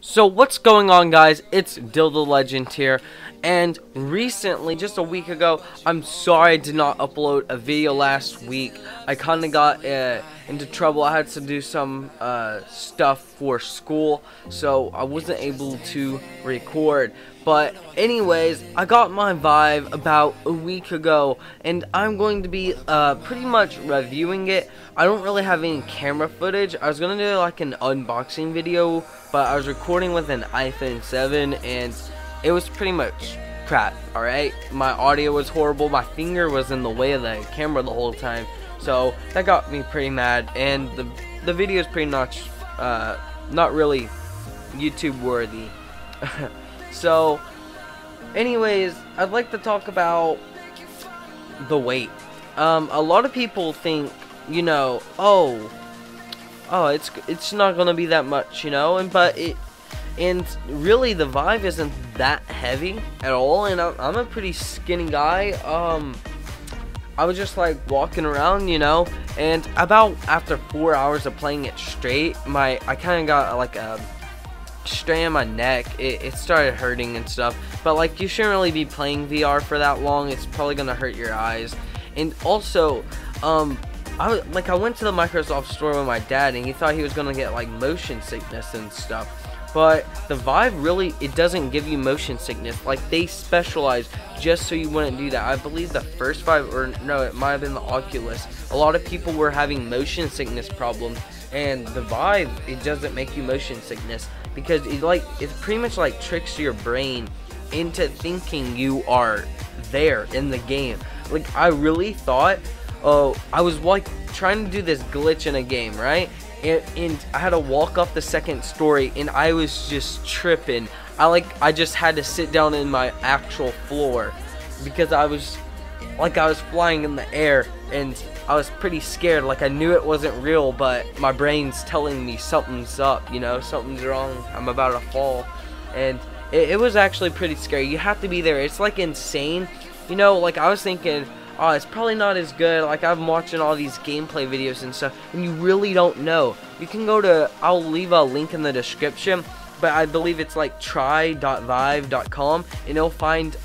So what's going on, guys? It's DilltheLegend here, and recently, just a week ago, I'm sorry I did not upload a video last week. I kind of got into trouble. I had to do some stuff for school, so I wasn't able to record. But anyways, I got my Vive about a week ago, and I'm going to be pretty much reviewing it. I don't really have any camera footage. I was going to do like an unboxing video, but I was recording with an iPhone 7, and it was pretty much crap, alright? My audio was horrible. My finger was in the way of the camera the whole time, so that got me pretty mad, and the video is pretty much not really YouTube worthy. So anyways, I'd like to talk about the weight. A lot of people think, you know, oh, it's not gonna be that much, you know, and really the Vive isn't that heavy at all, and I'm a pretty skinny guy. I was just like walking around, you know, and about after 4 hours of playing it straight, I kind of got like a strain on my neck. It started hurting and stuff, but like, you shouldn't really be playing VR for that long. It's probably gonna hurt your eyes. And also, I went to the Microsoft store with my dad, and he thought he was gonna get like motion sickness and stuff, but the Vive really, it doesn't give you motion sickness. Like, they specialize just so you wouldn't do that. I believe the first Vive, or no, it might have been the Oculus, a lot of people were having motion sickness problems, and the Vive, it doesn't make you motion sickness, because it pretty much like tricks your brain into thinking you are there in the game. Like, I really thought, I was like trying to do this glitch in a game, right? And I had to walk up the second story, and I was just tripping. I just had to sit down in my actual floor, because I was flying in the air, and I was pretty scared. Like, I knew it wasn't real, but my brain's telling me something's up, you know, something's wrong, I'm about to fall. And it was actually pretty scary. You have to be there. It's like insane, you know. Like, I was thinking, oh, it's probably not as good. Like, I'm watching all these gameplay videos and stuff, and you really don't know. You can go to, I'll leave a link in the description, but I believe it's like try.vive.com, and you'll find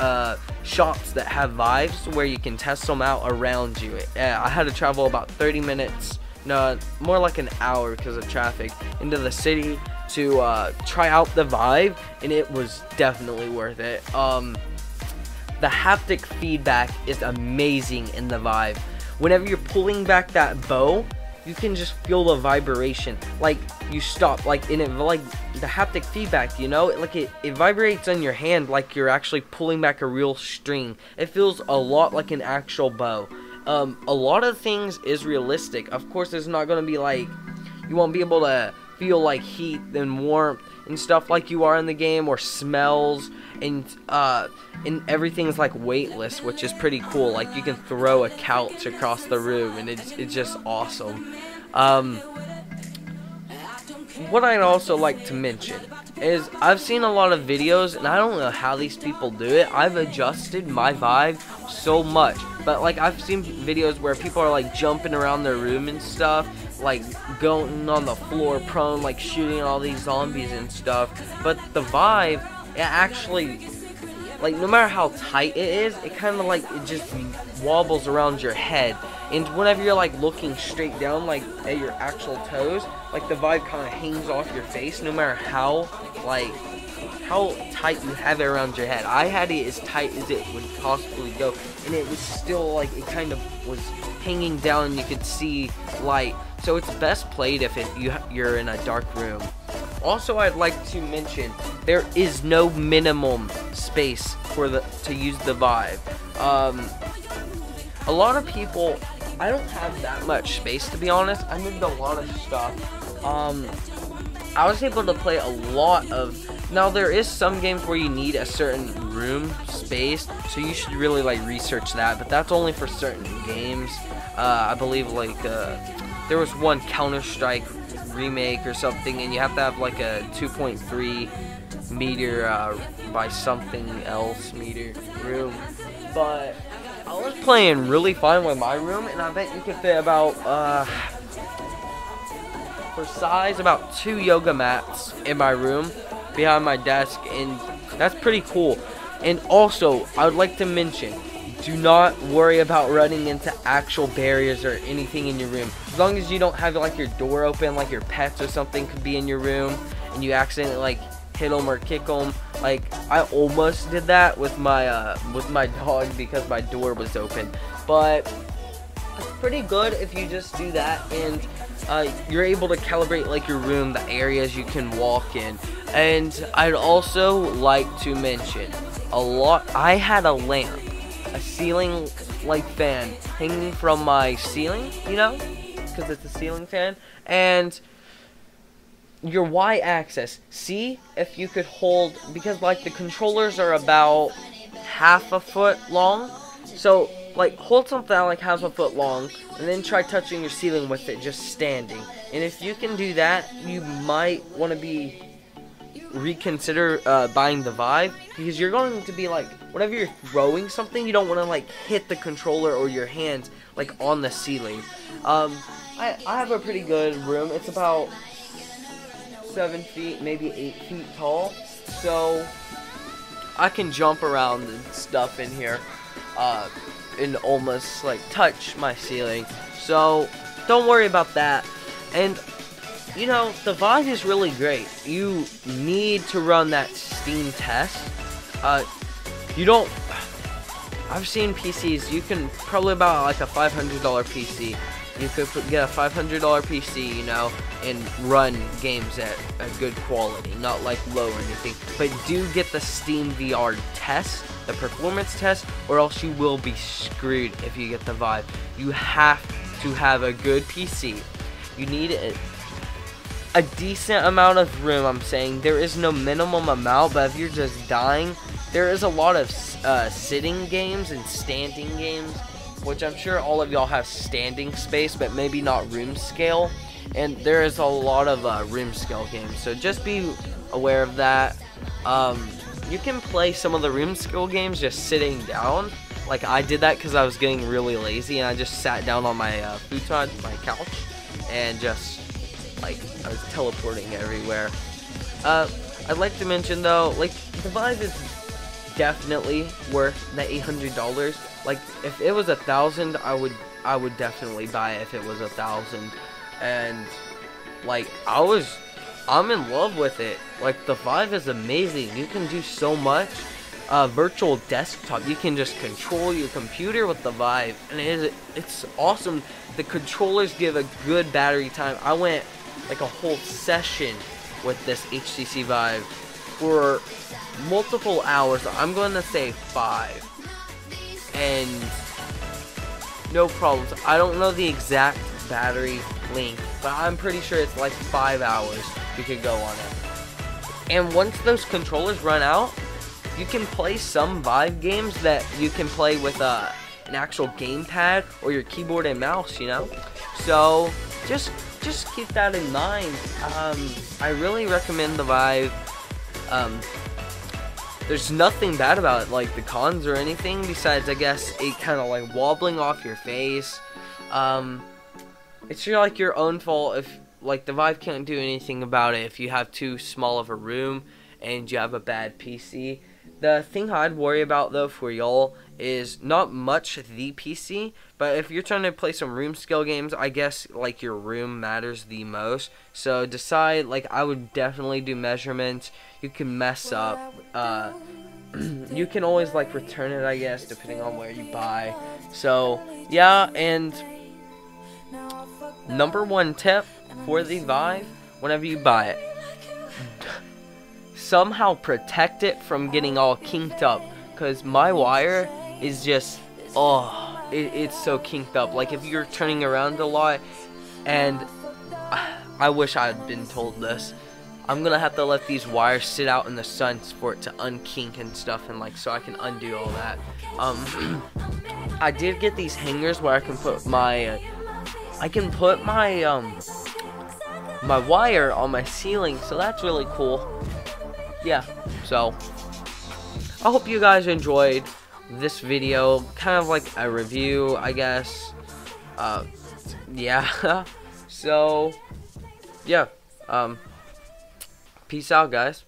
shops that have Vives where you can test them out around you. I had to travel about 30 minutes, no, more like an hour because of traffic, into the city to try out the Vive, and it was definitely worth it. The haptic feedback is amazing in the Vive. Whenever you're pulling back that bow, you can just feel the vibration. Like, you stop, like, and it, like, the haptic feedback, you know, like it vibrates on your hand like you're actually pulling back a real string. It feels a lot like an actual bow. A lot of things is realistic. Of course, it's not gonna be like, you won't be able to feel like heat and warmth and stuff like you are in the game, or smells, and everything's like weightless, which is pretty cool. Like, you can throw a couch across the room, and it's just awesome. What I'd also like to mention is, I've seen a lot of videos, and I don't know how these people do it. I've adjusted my Vive so much, but like, I've seen videos where people are like jumping around their room and stuff, like going on the floor prone, like shooting all these zombies and stuff. But the Vive, it actually, like, no matter how tight it is, it kind of like, it just wobbles around your head. And whenever you're like looking straight down, like at your actual toes, like the Vive kind of hangs off your face, no matter how tight you have it around your head. I had it as tight as it would possibly go, and it was still like, it kind of was hanging down, and you could see light. So it's best played if you're in a dark room. Also, I'd like to mention, there is no minimum space to use the Vive. A lot of people, I don't have that much space, to be honest. I moved a lot of stuff. I was able to play a lot of, now there is some games where you need a certain room space, so you should really like research that, but that's only for certain games. I believe like there was one Counter-Strike remake or something, and you have to have like a 2.3 meter by something else meter room. But I was playing really fine with my room, and I bet you could fit about for size, about 2 yoga mats in my room. behind my desk, and that's pretty cool. And also, I would like to mention, do not worry about running into actual barriers or anything in your room. As long as you don't have like your door open, like your pets or something could be in your room, and you accidentally like hit them or kick them. Like I almost did that with my dog because my door was open. But it's pretty good if you just do that, and you're able to calibrate like your room, the areas you can walk in. And I'd also like to mention I had a lamp, a ceiling like fan hanging from my ceiling, you know, because it's a ceiling fan, and your y-axis, see if you could hold, because like the controllers are about half a foot long, so like hold something like half a foot long and then try touching your ceiling with it just standing. And if you can do that, you might want to reconsider buying the Vive, because you're going to be like, whenever you're throwing something, you don't want to like hit the controller or your hands like on the ceiling. I have a pretty good room. It's about 7 feet, maybe 8 feet tall, so I can jump around and stuff in here and almost like touch my ceiling, so don't worry about that. And you know, the Vive is really great. You need to run that Steam test. You don't, I've seen PCs, you can probably buy like a $500 PC. You could get a $500 PC, you know, and run games at a good quality, not like low or anything. But do get the Steam VR test, the performance test, or else you will be screwed if you get the Vive. You have to have a good PC. You need a decent amount of room. I'm saying there is no minimum amount, but if you're just dying, there is a lot of sitting games and standing games, which I'm sure all of y'all have standing space, but maybe not room scale. And there is a lot of room scale games, so just be aware of that. You can play some of the room scale games just sitting down. Like I did that because I was getting really lazy, and I just sat down on my futon, my couch, and just like I was teleporting everywhere. I'd like to mention though, like the Vive is definitely worth the $800. Like if it was $1,000, I would definitely buy it if it was $1,000. And like I'm in love with it. Like the Vive is amazing. You can do so much. Virtual desktop, you can just control your computer with the Vive, and it's awesome. The controllers give a good battery time. I went like a whole session with this HTC Vive for multiple hours. I'm going to say 5, and no problems. I don't know the exact battery length, but I'm pretty sure it's like 5 hours you could go on it. And once those controllers run out, you can play some Vive games that you can play with an actual gamepad or your keyboard and mouse, you know. So just keep that in mind. I really recommend the Vive. There's nothing bad about it, like the cons or anything, besides I guess it kind of like wobbling off your face. It's like your own fault if like the Vive can't do anything about it if you have too small of a room and you have a bad PC. The thing I'd worry about though for y'all is not much the PC, but if you're trying to play some room scale games, I guess like your room matters the most. So decide, like I would definitely do measurements. You can mess up. You can always like return it, I guess, depending on where you buy. So yeah, and number 1 tip for the Vive, whenever you buy it, somehow protect it from getting all kinked up, because my wire is just, it's so kinked up. Like if you're turning around a lot, and I wish I had been told this, I'm gonna have to let these wires sit out in the sun for it to unkink and stuff, and like so I can undo all that. I did get these hangers where I can put my my wire on my ceiling, so that's really cool. Yeah, so I hope you guys enjoyed this video, kind of like a review, I guess. Yeah. So yeah, peace out, guys.